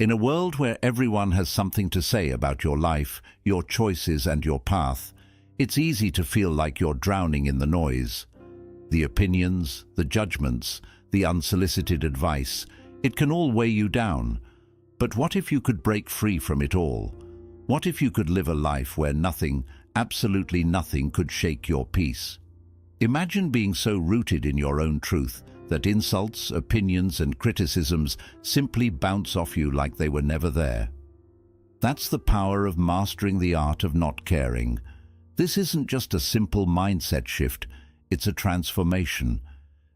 In a world where everyone has something to say about your life, your choices and your path, it's easy to feel like you're drowning in the noise. The opinions, the judgments, the unsolicited advice, it can all weigh you down. But what if you could break free from it all? What if you could live a life where nothing, absolutely nothing, could shake your peace? Imagine being so rooted in your own truth that insults, opinions and criticisms simply bounce off you like they were never there. That's the power of mastering the art of not caring. This isn't just a simple mindset shift, it's a transformation.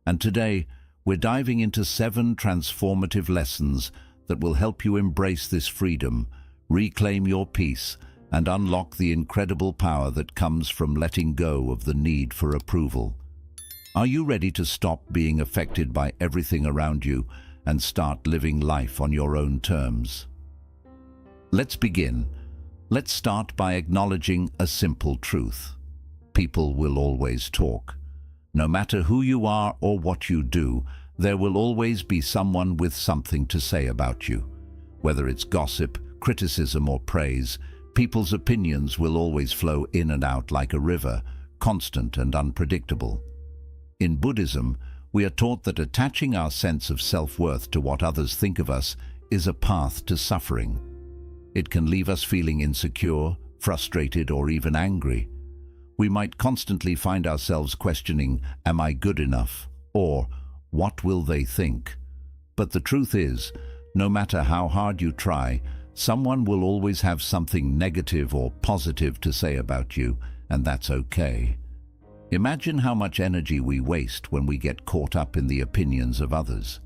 And today, we're diving into 7 transformative lessons that will help you embrace this freedom, reclaim your peace, and unlock the incredible power that comes from letting go of the need for approval. Are you ready to stop being affected by everything around you and start living life on your own terms? Let's begin. Let's start by acknowledging a simple truth. People will always talk. No matter who you are or what you do, there will always be someone with something to say about you. Whether it's gossip, criticism or praise, people's opinions will always flow in and out like a river, constant and unpredictable. In Buddhism, we are taught that attaching our sense of self-worth to what others think of us is a path to suffering. It can leave us feeling insecure, frustrated, or even angry. We might constantly find ourselves questioning, "Am I good enough?" or "What will they think?" But the truth is, no matter how hard you try, someone will always have something negative or positive to say about you, and that's okay. Imagine how much energy we waste when we get caught up in the opinions of others.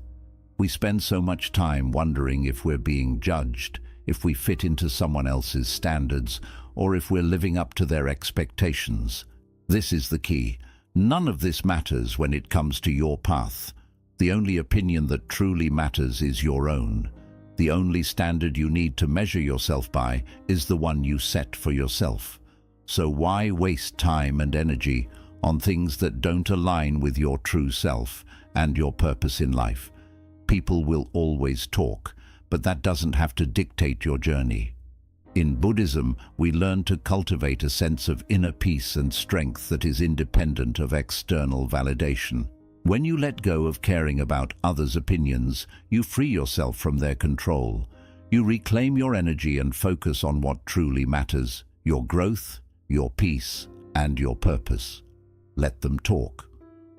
We spend so much time wondering if we're being judged, if we fit into someone else's standards, or if we're living up to their expectations. This is the key. None of this matters when it comes to your path. The only opinion that truly matters is your own. The only standard you need to measure yourself by is the one you set for yourself. So why waste time and energy on things that don't align with your true self and your purpose in life? People will always talk, but that doesn't have to dictate your journey. In Buddhism, we learn to cultivate a sense of inner peace and strength that is independent of external validation. When you let go of caring about others' opinions, you free yourself from their control. You reclaim your energy and focus on what truly matters: your growth, your peace, and your purpose. Let them talk.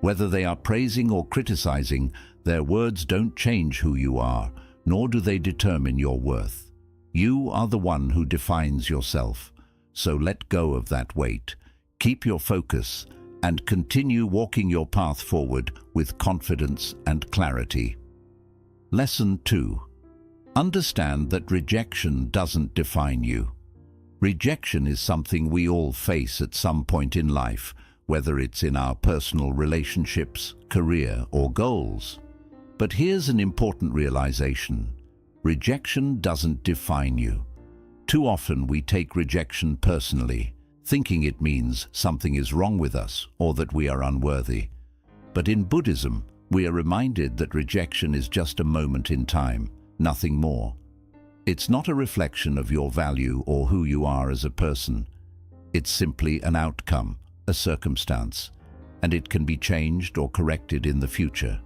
Whether they are praising or criticizing, their words don't change who you are, nor do they determine your worth. You are the one who defines yourself, so let go of that weight. Keep your focus and continue walking your path forward with confidence and clarity. Lesson 2. Understand that rejection doesn't define you. Rejection is something we all face at some point in life, whether it's in our personal relationships, career, or goals. But here's an important realization. Rejection doesn't define you. Too often we take rejection personally, thinking it means something is wrong with us or that we are unworthy. But in Buddhism, we are reminded that rejection is just a moment in time, nothing more. It's not a reflection of your value or who you are as a person. It's simply an outcome, a circumstance, and it can be changed or corrected in the future.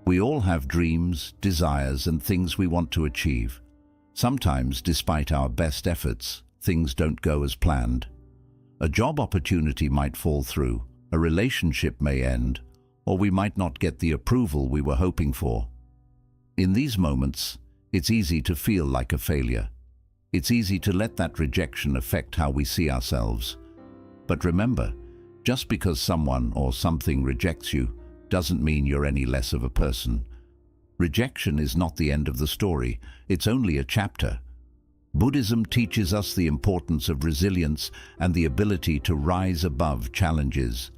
We all have dreams, desires, and things we want to achieve. Sometimes, despite our best efforts, things don't go as planned. A job opportunity might fall through, a relationship may end, or we might not get the approval we were hoping for. In these moments, it's easy to feel like a failure. It's easy to let that rejection affect how we see ourselves. But remember, just because someone or something rejects you doesn't mean you're any less of a person. Rejection is not the end of the story, it's only a chapter. Buddhism teaches us the importance of resilience and the ability to rise above challenges.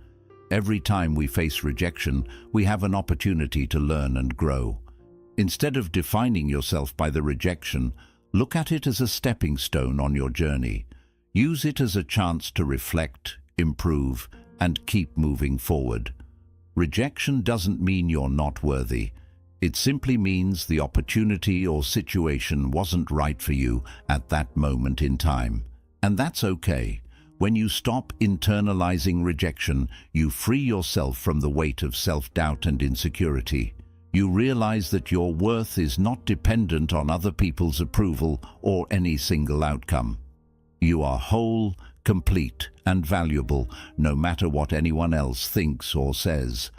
Every time we face rejection, we have an opportunity to learn and grow. Instead of defining yourself by the rejection, look at it as a stepping stone on your journey. Use it as a chance to reflect, improve, and keep moving forward. Rejection doesn't mean you're not worthy. It simply means the opportunity or situation wasn't right for you at that moment in time. And that's okay. When you stop internalizing rejection, you free yourself from the weight of self-doubt and insecurity. You realize that your worth is not dependent on other people's approval or any single outcome. You are whole, complete, and valuable, no matter what anyone else thinks or says.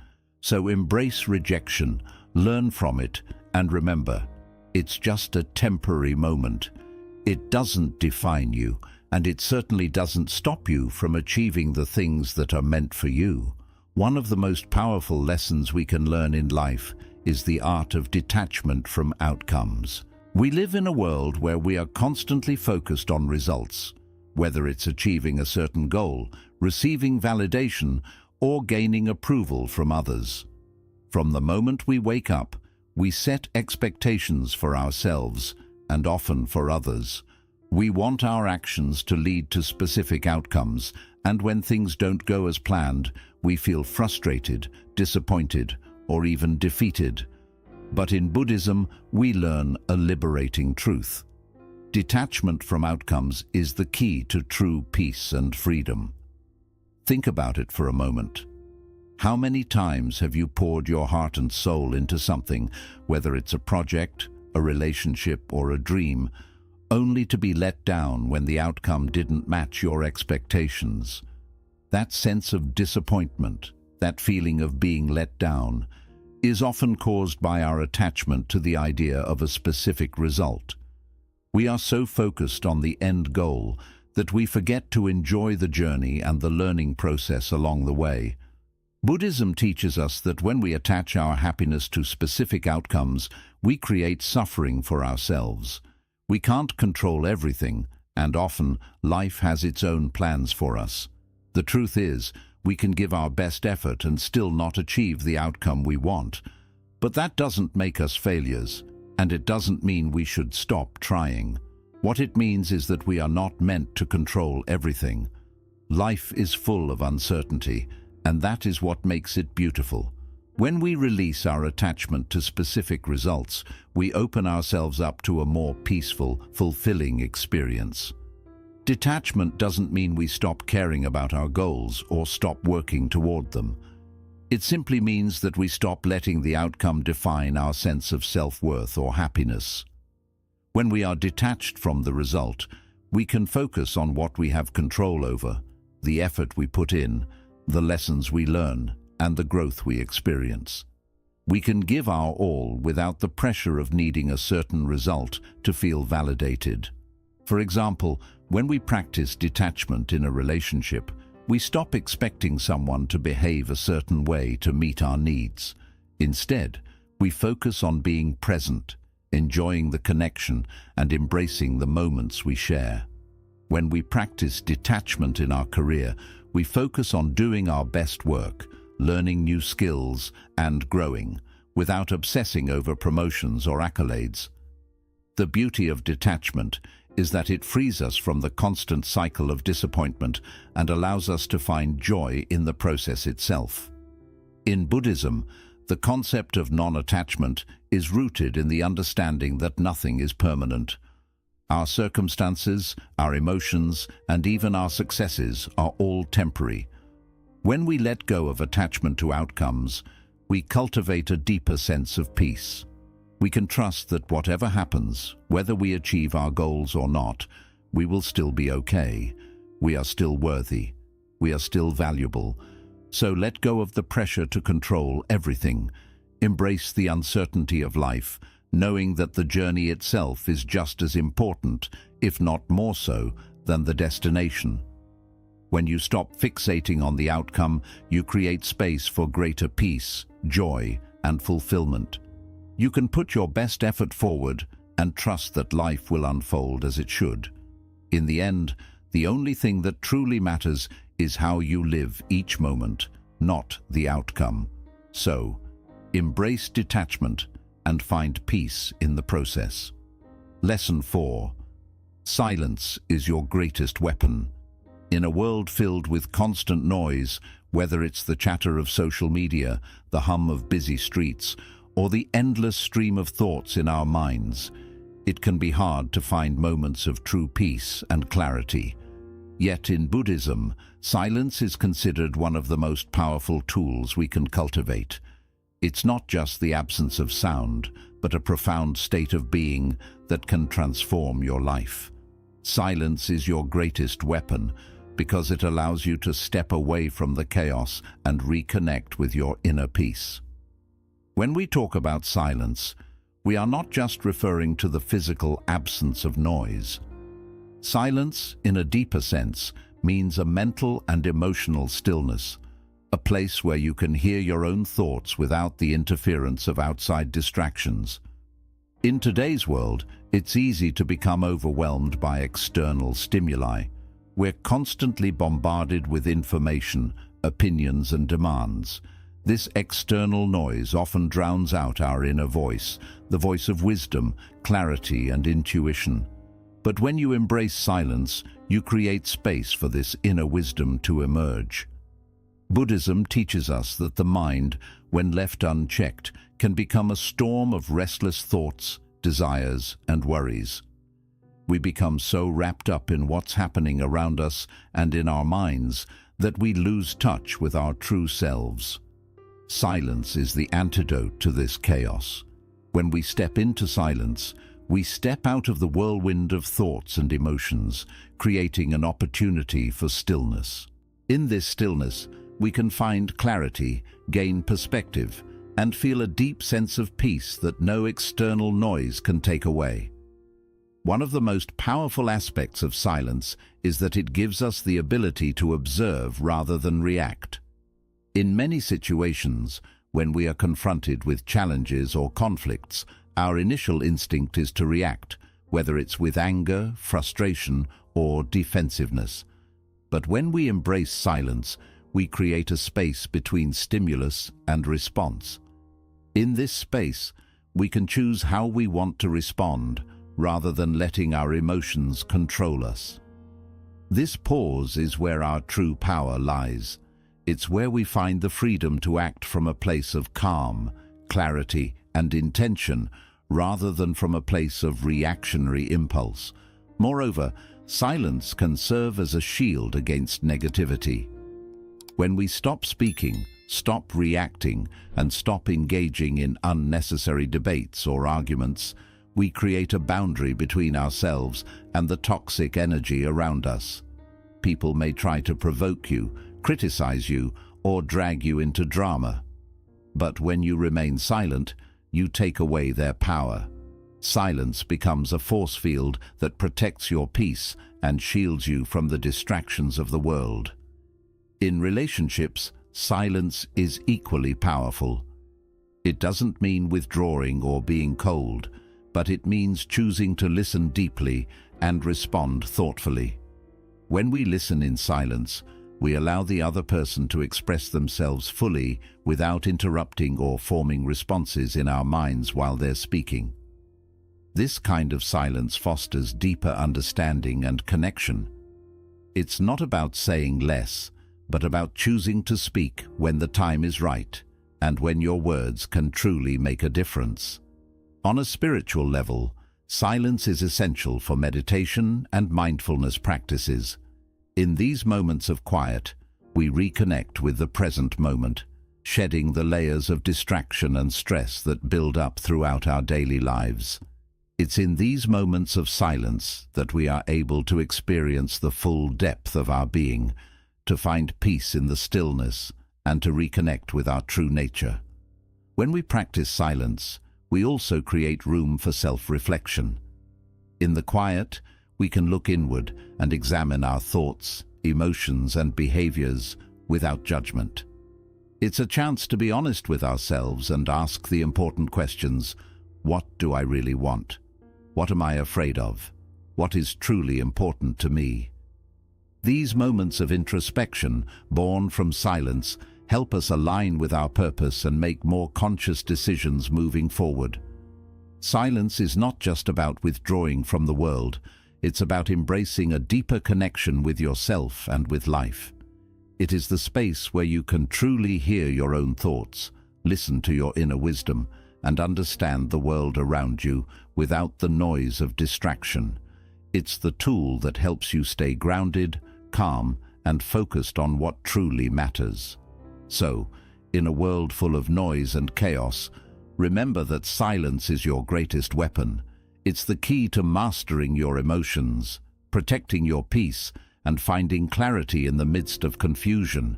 So embrace rejection, learn from it, and remember, it's just a temporary moment. It doesn't define you, and it certainly doesn't stop you from achieving the things that are meant for you. One of the most powerful lessons we can learn in life is the art of detachment from outcomes. We live in a world where we are constantly focused on results, whether it's achieving a certain goal, receiving validation, or gaining approval from others. From the moment we wake up, we set expectations for ourselves and often for others. We want our actions to lead to specific outcomes, and when things don't go as planned, we feel frustrated, disappointed, or even defeated. But in Buddhism, we learn a liberating truth. Detachment from outcomes is the key to true peace and freedom. Think about it for a moment. How many times have you poured your heart and soul into something, whether it's a project, a relationship, or a dream, only to be let down when the outcome didn't match your expectations? That sense of disappointment, that feeling of being let down, is often caused by our attachment to the idea of a specific result. We are so focused on the end goal that we forget to enjoy the journey and the learning process along the way. Buddhism teaches us that when we attach our happiness to specific outcomes, we create suffering for ourselves. We can't control everything, and often life has its own plans for us. The truth is, we can give our best effort and still not achieve the outcome we want. But that doesn't make us failures, and it doesn't mean we should stop trying. What it means is that we are not meant to control everything. Life is full of uncertainty, and that is what makes it beautiful. When we release our attachment to specific results, we open ourselves up to a more peaceful, fulfilling experience. Detachment doesn't mean we stop caring about our goals or stop working toward them. It simply means that we stop letting the outcome define our sense of self-worth or happiness. When we are detached from the result, we can focus on what we have control over, the effort we put in, the lessons we learn, and the growth we experience. We can give our all without the pressure of needing a certain result to feel validated. For example, when we practice detachment in a relationship, we stop expecting someone to behave a certain way to meet our needs. Instead, we focus on being present, enjoying the connection, and embracing the moments we share. When we practice detachment in our career, we focus on doing our best work, learning new skills, and growing, without obsessing over promotions or accolades. The beauty of detachment is that it frees us from the constant cycle of disappointment and allows us to find joy in the process itself. In Buddhism, the concept of non-attachment is rooted in the understanding that nothing is permanent. Our circumstances, our emotions, and even our successes are all temporary. When we let go of attachment to outcomes, we cultivate a deeper sense of peace. We can trust that whatever happens, whether we achieve our goals or not, we will still be okay. We are still worthy. We are still valuable. So let go of the pressure to control everything. Embrace the uncertainty of life, knowing that the journey itself is just as important, if not more so, than the destination. When you stop fixating on the outcome, you create space for greater peace, joy, and fulfillment. You can put your best effort forward and trust that life will unfold as it should. In the end, the only thing that truly matters is how you live each moment, not the outcome. So, embrace detachment and find peace in the process. Lesson 4. Silence is your greatest weapon. In a world filled with constant noise, whether it's the chatter of social media, the hum of busy streets, or the endless stream of thoughts in our minds, it can be hard to find moments of true peace and clarity. Yet in Buddhism, silence is considered one of the most powerful tools we can cultivate. It's not just the absence of sound, but a profound state of being that can transform your life. Silence is your greatest weapon because it allows you to step away from the chaos and reconnect with your inner peace. When we talk about silence, we are not just referring to the physical absence of noise. Silence, in a deeper sense, means a mental and emotional stillness, a place where you can hear your own thoughts without the interference of outside distractions. In today's world, it's easy to become overwhelmed by external stimuli. We're constantly bombarded with information, opinions, and demands. This external noise often drowns out our inner voice, the voice of wisdom, clarity, and intuition. But when you embrace silence, you create space for this inner wisdom to emerge. Buddhism teaches us that the mind, when left unchecked, can become a storm of restless thoughts, desires, and worries. We become so wrapped up in what's happening around us and in our minds that we lose touch with our true selves. Silence is the antidote to this chaos. When we step into silence, we step out of the whirlwind of thoughts and emotions, creating an opportunity for stillness. In this stillness, we can find clarity, gain perspective, and feel a deep sense of peace that no external noise can take away. One of the most powerful aspects of silence is that it gives us the ability to observe rather than react. In many situations, when we are confronted with challenges or conflicts, our initial instinct is to react, whether it's with anger, frustration, or defensiveness. But when we embrace silence, we create a space between stimulus and response. In this space, we can choose how we want to respond, rather than letting our emotions control us. This pause is where our true power lies. It's where we find the freedom to act from a place of calm, clarity, and intention, rather than from a place of reactionary impulse. Moreover, silence can serve as a shield against negativity. When we stop speaking, stop reacting, and stop engaging in unnecessary debates or arguments, we create a boundary between ourselves and the toxic energy around us. People may try to provoke you, criticize you, or drag you into drama. But when you remain silent, you take away their power. Silence becomes a force field that protects your peace and shields you from the distractions of the world. In relationships, silence is equally powerful. It doesn't mean withdrawing or being cold, but it means choosing to listen deeply and respond thoughtfully. When we listen in silence, we allow the other person to express themselves fully without interrupting or forming responses in our minds while they're speaking. This kind of silence fosters deeper understanding and connection. It's not about saying less, but about choosing to speak when the time is right and when your words can truly make a difference. On a spiritual level, silence is essential for meditation and mindfulness practices. In these moments of quiet, we reconnect with the present moment, shedding the layers of distraction and stress that build up throughout our daily lives. It's in these moments of silence that we are able to experience the full depth of our being, to find peace in the stillness, and to reconnect with our true nature. When we practice silence, we also create room for self-reflection. In the quiet, we can look inward and examine our thoughts, emotions, and behaviors without judgment. It's a chance to be honest with ourselves and ask the important questions: what do I really want? What am I afraid of? What is truly important to me? These moments of introspection, born from silence, help us align with our purpose and make more conscious decisions moving forward. Silence is not just about withdrawing from the world, it's about embracing a deeper connection with yourself and with life. It is the space where you can truly hear your own thoughts, listen to your inner wisdom, and understand the world around you without the noise of distraction. It's the tool that helps you stay grounded, calm, and focused on what truly matters. So, in a world full of noise and chaos, remember that silence is your greatest weapon. It's the key to mastering your emotions, protecting your peace, and finding clarity in the midst of confusion.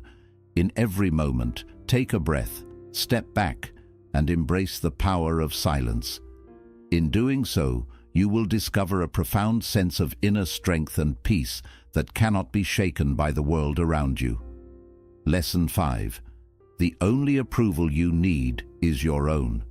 In every moment, take a breath, step back, and embrace the power of silence. In doing so, you will discover a profound sense of inner strength and peace that cannot be shaken by the world around you. Lesson 5. The only approval you need is your own.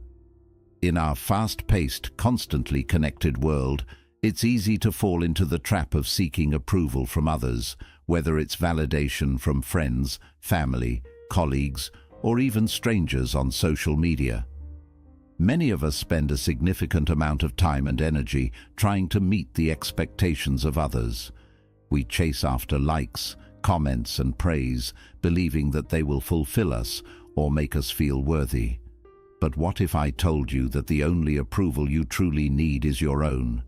In our fast-paced, constantly connected world, it's easy to fall into the trap of seeking approval from others, whether it's validation from friends, family, colleagues, or even strangers on social media. Many of us spend a significant amount of time and energy trying to meet the expectations of others. We chase after likes, comments, and praise, believing that they will fulfill us or make us feel worthy. But what if I told you that the only approval you truly need is your own?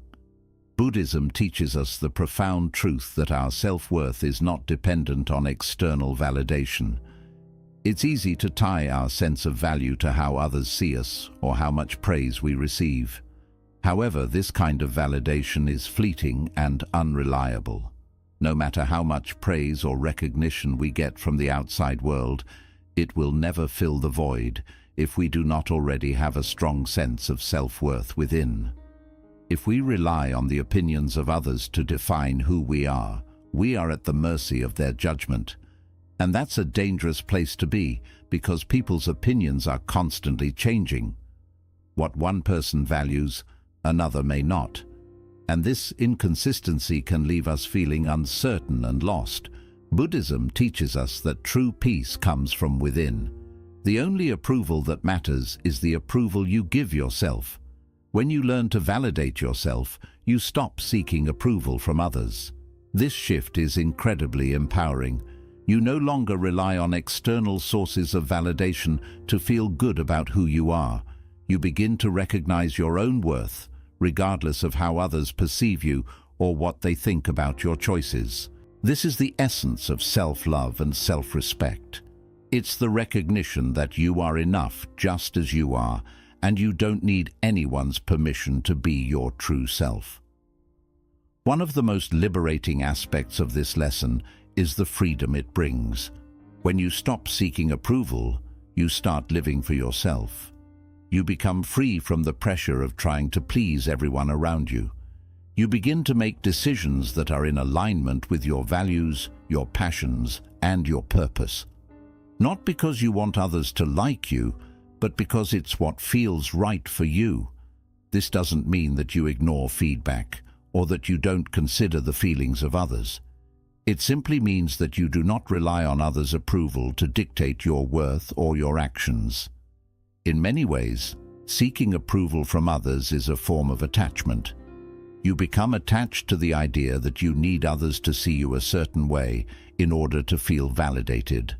Buddhism teaches us the profound truth that our self-worth is not dependent on external validation. It's easy to tie our sense of value to how others see us or how much praise we receive. However, this kind of validation is fleeting and unreliable. No matter how much praise or recognition we get from the outside world, it will never fill the void if we do not already have a strong sense of self-worth within. If we rely on the opinions of others to define who we are at the mercy of their judgment. And that's a dangerous place to be, because people's opinions are constantly changing. What one person values, another may not. And this inconsistency can leave us feeling uncertain and lost. Buddhism teaches us that true peace comes from within. The only approval that matters is the approval you give yourself. When you learn to validate yourself, you stop seeking approval from others. This shift is incredibly empowering. You no longer rely on external sources of validation to feel good about who you are. You begin to recognize your own worth, regardless of how others perceive you or what they think about your choices. This is the essence of self-love and self-respect. It's the recognition that you are enough just as you are, and you don't need anyone's permission to be your true self. One of the most liberating aspects of this lesson is the freedom it brings. When you stop seeking approval, you start living for yourself. You become free from the pressure of trying to please everyone around you. You begin to make decisions that are in alignment with your values, your passions, and your purpose. Not because you want others to like you, but because it's what feels right for you. This doesn't mean that you ignore feedback or that you don't consider the feelings of others. It simply means that you do not rely on others' approval to dictate your worth or your actions. In many ways, seeking approval from others is a form of attachment. You become attached to the idea that you need others to see you a certain way in order to feel validated.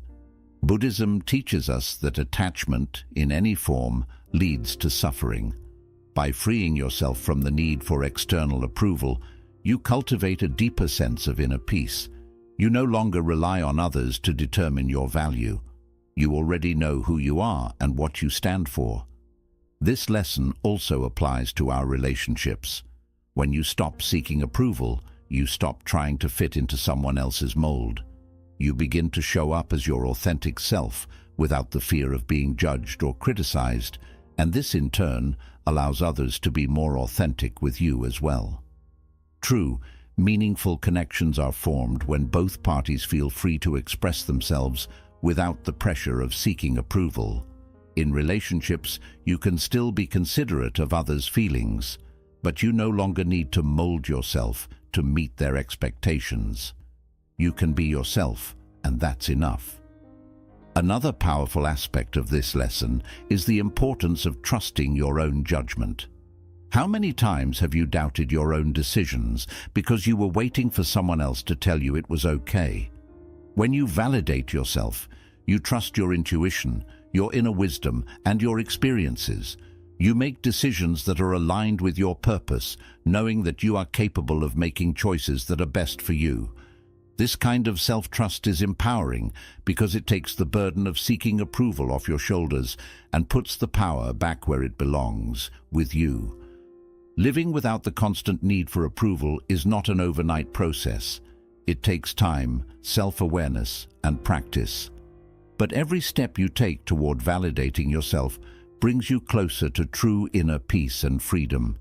Buddhism teaches us that attachment, in any form, leads to suffering. By freeing yourself from the need for external approval, you cultivate a deeper sense of inner peace. You no longer rely on others to determine your value. You already know who you are and what you stand for. This lesson also applies to our relationships. When you stop seeking approval, you stop trying to fit into someone else's mold. You begin to show up as your authentic self without the fear of being judged or criticized, and this in turn allows others to be more authentic with you as well. True, meaningful connections are formed when both parties feel free to express themselves without the pressure of seeking approval. In relationships, you can still be considerate of others' feelings, but you no longer need to mold yourself to meet their expectations. You can be yourself, and that's enough. Another powerful aspect of this lesson is the importance of trusting your own judgment. How many times have you doubted your own decisions because you were waiting for someone else to tell you it was okay? When you validate yourself, you trust your intuition, your inner wisdom, and your experiences. You make decisions that are aligned with your purpose, knowing that you are capable of making choices that are best for you. This kind of self-trust is empowering because it takes the burden of seeking approval off your shoulders and puts the power back where it belongs, with you. Living without the constant need for approval is not an overnight process. It takes time, self-awareness, and practice. But every step you take toward validating yourself brings you closer to true inner peace and freedom.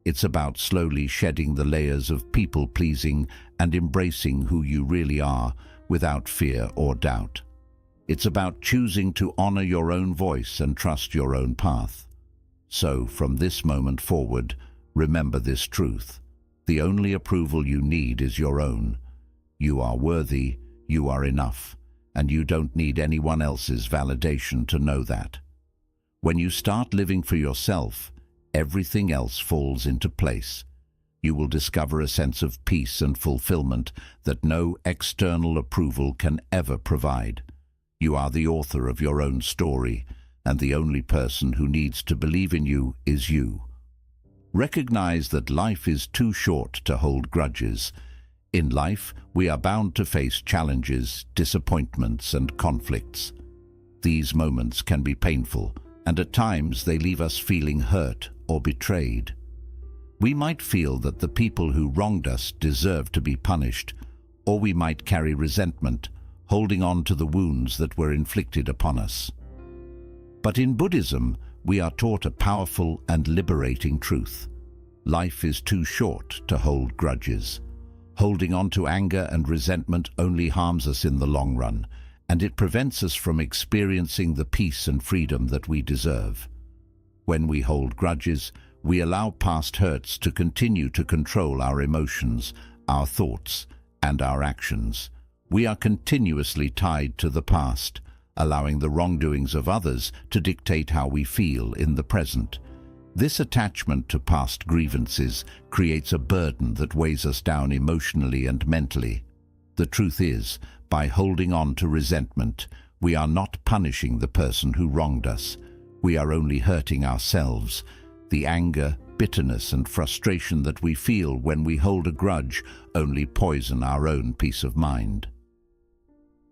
It's about slowly shedding the layers of people-pleasing and embracing who you really are without fear or doubt. It's about choosing to honor your own voice and trust your own path. So, from this moment forward, remember this truth. The only approval you need is your own. You are worthy, you are enough, and you don't need anyone else's validation to know that. When you start living for yourself, everything else falls into place. You will discover a sense of peace and fulfillment that no external approval can ever provide. You are the author of your own story, and the only person who needs to believe in you is you. Recognize that life is too short to hold grudges. In life, we are bound to face challenges, disappointments, and conflicts. These moments can be painful, and at times they leave us feeling hurt or betrayed. We might feel that the people who wronged us deserve to be punished, or we might carry resentment, holding on to the wounds that were inflicted upon us. But in Buddhism, we are taught a powerful and liberating truth. Life is too short to hold grudges. Holding on to anger and resentment only harms us in the long run, and it prevents us from experiencing the peace and freedom that we deserve. When we hold grudges, we allow past hurts to continue to control our emotions, our thoughts, and our actions. We are continuously tied to the past, allowing the wrongdoings of others to dictate how we feel in the present. This attachment to past grievances creates a burden that weighs us down emotionally and mentally. The truth is, by holding on to resentment, we are not punishing the person who wronged us. We are only hurting ourselves. The anger, bitterness, and frustration that we feel when we hold a grudge only poison our own peace of mind.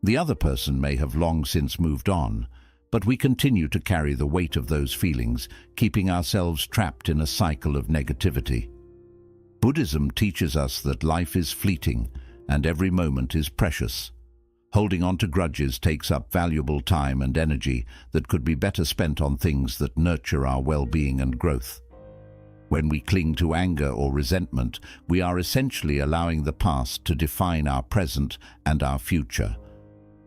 The other person may have long since moved on, but we continue to carry the weight of those feelings, keeping ourselves trapped in a cycle of negativity. Buddhism teaches us that life is fleeting and every moment is precious. Holding on to grudges takes up valuable time and energy that could be better spent on things that nurture our well-being and growth. When we cling to anger or resentment, we are essentially allowing the past to define our present and our future.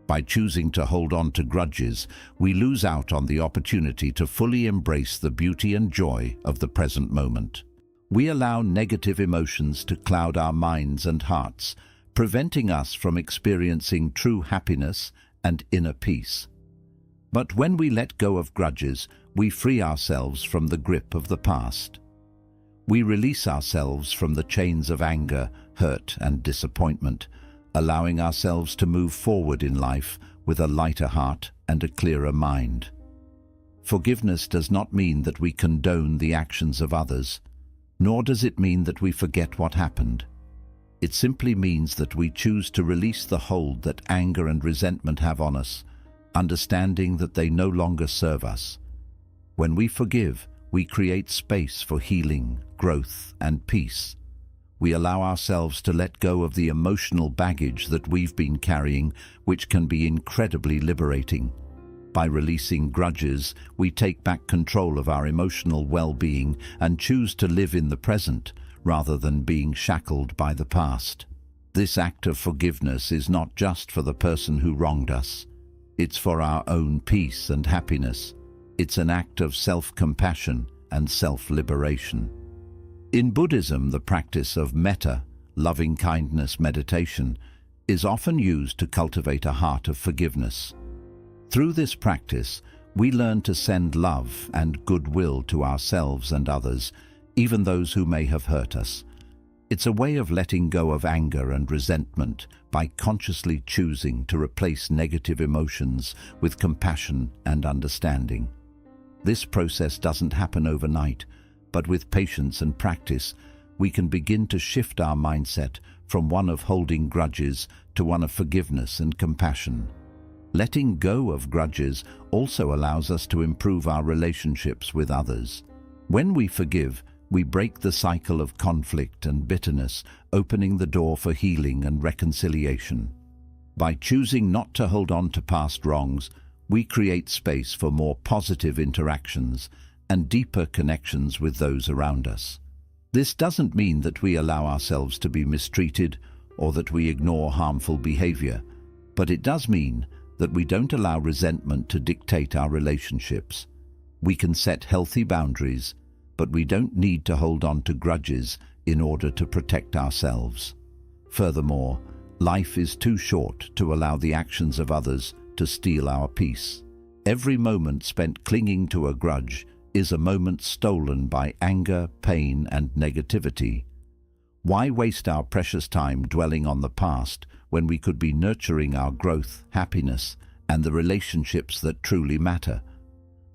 By choosing to hold on to grudges, we lose out on the opportunity to fully embrace the beauty and joy of the present moment. We allow negative emotions to cloud our minds and hearts, preventing us from experiencing true happiness and inner peace. But when we let go of grudges, we free ourselves from the grip of the past. We release ourselves from the chains of anger, hurt, and disappointment, allowing ourselves to move forward in life with a lighter heart and a clearer mind. Forgiveness does not mean that we condone the actions of others, nor does it mean that we forget what happened. It simply means that we choose to release the hold that anger and resentment have on us, understanding that they no longer serve us. When we forgive, we create space for healing, growth, and peace. We allow ourselves to let go of the emotional baggage that we've been carrying, which can be incredibly liberating. By releasing grudges, we take back control of our emotional well-being and choose to live in the present, rather than being shackled by the past. This act of forgiveness is not just for the person who wronged us. It's for our own peace and happiness. It's an act of self-compassion and self-liberation. In Buddhism, the practice of metta, loving-kindness meditation, is often used to cultivate a heart of forgiveness. Through this practice, we learn to send love and goodwill to ourselves and others, even those who may have hurt us. It's a way of letting go of anger and resentment by consciously choosing to replace negative emotions with compassion and understanding. This process doesn't happen overnight, but with patience and practice, we can begin to shift our mindset from one of holding grudges to one of forgiveness and compassion. Letting go of grudges also allows us to improve our relationships with others. When we forgive, we break the cycle of conflict and bitterness, opening the door for healing and reconciliation. By choosing not to hold on to past wrongs, we create space for more positive interactions and deeper connections with those around us. This doesn't mean that we allow ourselves to be mistreated or that we ignore harmful behavior, but it does mean that we don't allow resentment to dictate our relationships. We can set healthy boundaries, but we don't need to hold on to grudges in order to protect ourselves. Furthermore, life is too short to allow the actions of others to steal our peace. Every moment spent clinging to a grudge is a moment stolen by anger, pain, and negativity. Why waste our precious time dwelling on the past when we could be nurturing our growth, happiness, and the relationships that truly matter?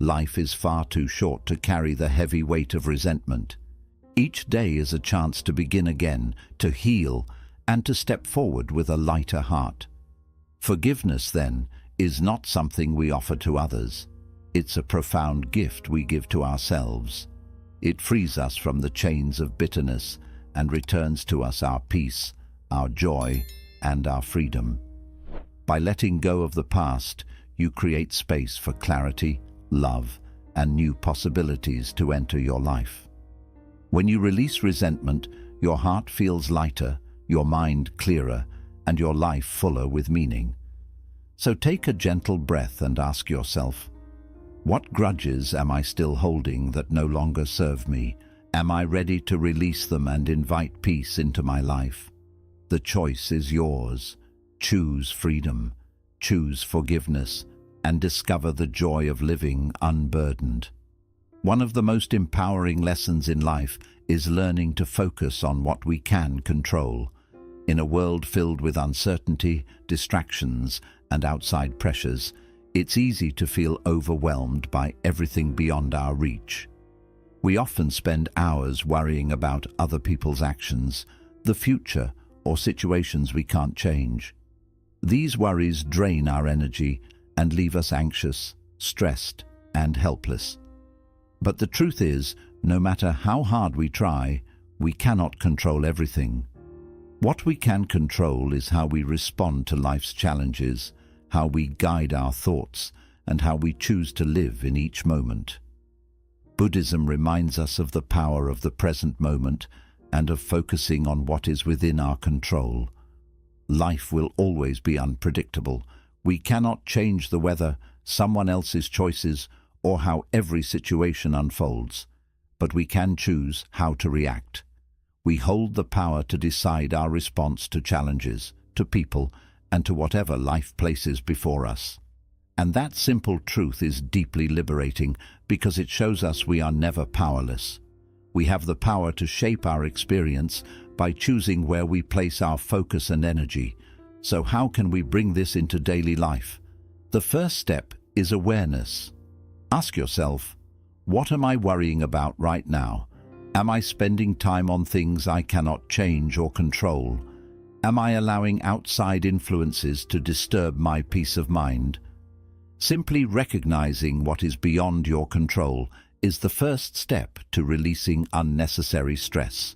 Life is far too short to carry the heavy weight of resentment. Each day is a chance to begin again, to heal, and to step forward with a lighter heart. Forgiveness, then, is not something we offer to others. It's a profound gift we give to ourselves. It frees us from the chains of bitterness and returns to us our peace, our joy, and our freedom. By letting go of the past, you create space for clarity, love, and new possibilities to enter your life. When you release resentment, your heart feels lighter, your mind clearer, and your life fuller with meaning. So take a gentle breath and ask yourself, what grudges am I still holding that no longer serve me? Am I ready to release them and invite peace into my life? The choice is yours. Choose freedom, choose forgiveness, and discover the joy of living unburdened. One of the most empowering lessons in life is learning to focus on what we can control. In a world filled with uncertainty, distractions, and outside pressures, it's easy to feel overwhelmed by everything beyond our reach. We often spend hours worrying about other people's actions, the future, or situations we can't change. These worries drain our energy and leave us anxious, stressed, and helpless. But the truth is, no matter how hard we try, we cannot control everything. What we can control is how we respond to life's challenges, how we guide our thoughts, and how we choose to live in each moment. Buddhism reminds us of the power of the present moment and of focusing on what is within our control. Life will always be unpredictable. We cannot change the weather, someone else's choices, or how every situation unfolds, but we can choose how to react. We hold the power to decide our response to challenges, to people, and to whatever life places before us. And that simple truth is deeply liberating because it shows us we are never powerless. We have the power to shape our experience by choosing where we place our focus and energy. So how can we bring this into daily life? The first step is awareness. Ask yourself, what am I worrying about right now? Am I spending time on things I cannot change or control? Am I allowing outside influences to disturb my peace of mind? Simply recognizing what is beyond your control is the first step to releasing unnecessary stress.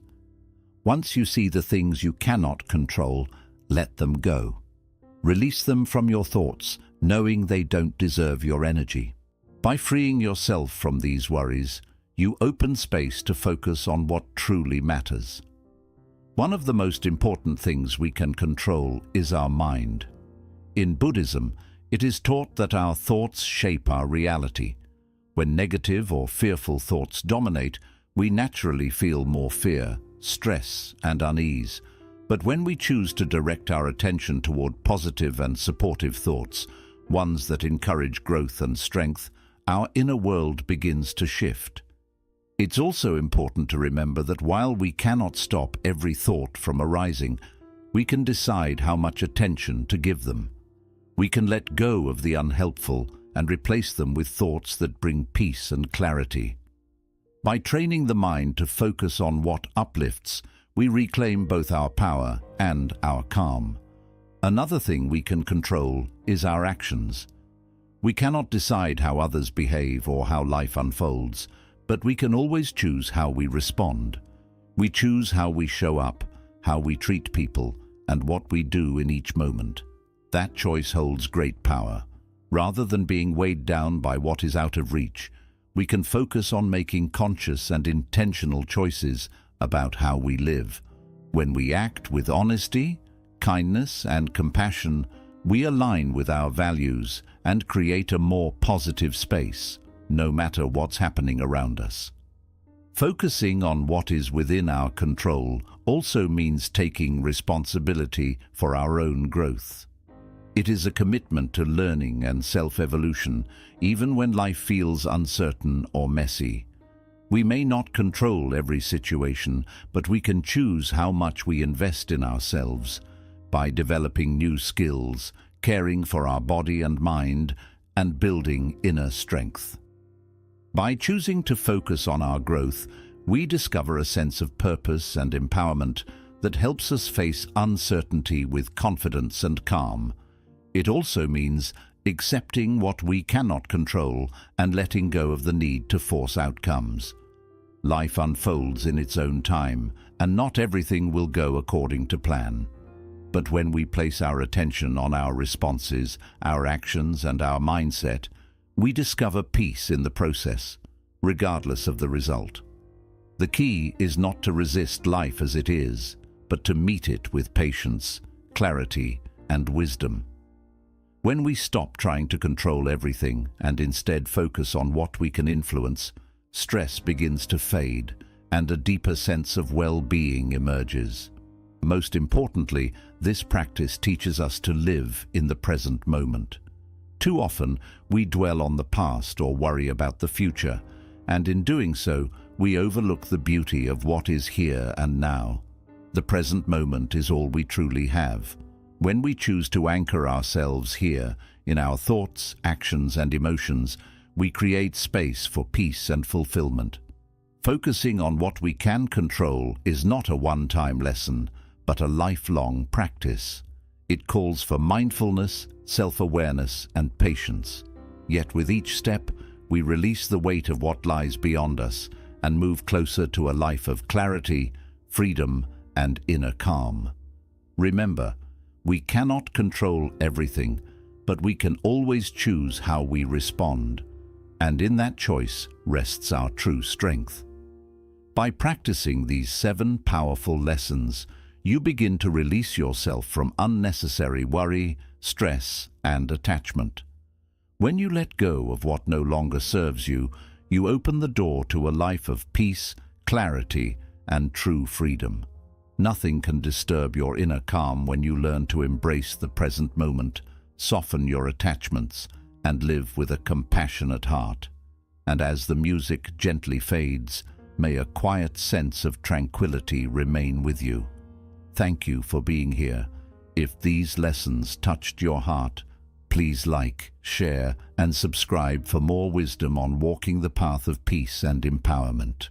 Once you see the things you cannot control, let them go. Release them from your thoughts, knowing they don't deserve your energy. By freeing yourself from these worries, you open space to focus on what truly matters. One of the most important things we can control is our mind. In Buddhism, it is taught that our thoughts shape our reality. When negative or fearful thoughts dominate, we naturally feel more fear, stress, and unease. But when we choose to direct our attention toward positive and supportive thoughts, ones that encourage growth and strength, our inner world begins to shift. It's also important to remember that while we cannot stop every thought from arising, we can decide how much attention to give them. We can let go of the unhelpful and replace them with thoughts that bring peace and clarity. By training the mind to focus on what uplifts, we reclaim both our power and our calm. Another thing we can control is our actions. We cannot decide how others behave or how life unfolds, but we can always choose how we respond. We choose how we show up, how we treat people, and what we do in each moment. That choice holds great power. Rather than being weighed down by what is out of reach, we can focus on making conscious and intentional choices about how we live. When we act with honesty, kindness, and compassion, we align with our values and create a more positive space, no matter what's happening around us. Focusing on what is within our control also means taking responsibility for our own growth. It is a commitment to learning and self-evolution, even when life feels uncertain or messy. We may not control every situation, but we can choose how much we invest in ourselves by developing new skills, caring for our body and mind, and building inner strength. By choosing to focus on our growth, we discover a sense of purpose and empowerment that helps us face uncertainty with confidence and calm. It also means accepting what we cannot control and letting go of the need to force outcomes. Life unfolds in its own time, and not everything will go according to plan. But when we place our attention on our responses, our actions, and our mindset, we discover peace in the process, regardless of the result. The key is not to resist life as it is, but to meet it with patience, clarity, and wisdom. When we stop trying to control everything and instead focus on what we can influence, stress begins to fade and a deeper sense of well-being emerges. Most importantly, this practice teaches us to live in the present moment. Too often, we dwell on the past or worry about the future, and in doing so, we overlook the beauty of what is here and now. The present moment is all we truly have. When we choose to anchor ourselves here, in our thoughts, actions, and emotions, we create space for peace and fulfillment. Focusing on what we can control is not a one-time lesson, but a lifelong practice. It calls for mindfulness, self-awareness, and patience. Yet with each step, we release the weight of what lies beyond us and move closer to a life of clarity, freedom, and inner calm. Remember, we cannot control everything, but we can always choose how we respond. And in that choice rests our true strength. By practicing these 7 powerful lessons, you begin to release yourself from unnecessary worry, stress, and attachment. When you let go of what no longer serves you, you open the door to a life of peace, clarity, and true freedom. Nothing can disturb your inner calm when you learn to embrace the present moment, soften your attachments, and live with a compassionate heart. And as the music gently fades, may a quiet sense of tranquility remain with you. Thank you for being here. If these lessons touched your heart, please like, share, and subscribe for more wisdom on walking the path of peace and empowerment.